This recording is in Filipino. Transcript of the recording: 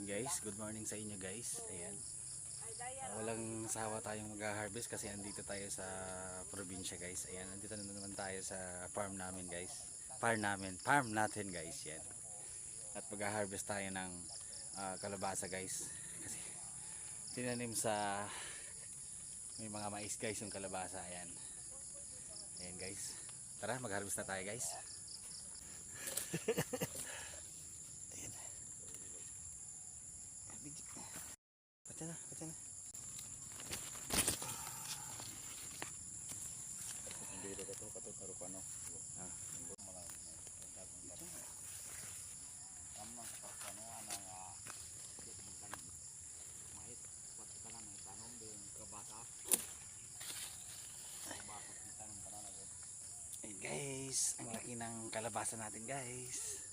Guys, good morning sa inyo guys. Ayan. Walang sawa tayong mag-harvest kasi andito tayo sa probinsya guys. Ayan, andito na naman tayo sa farm namin guys. Farm natin guys. Yan. At mag-harvest tayo ng kalabasa guys. Kasi tinanim sa may mga mais guys yung kalabasa. Ayan. Ayan guys. Tara, mag-harvest na tayo guys. Pati na. Biro ka to, katong tarupano. Guys, ang laki ng kalabasa natin guys.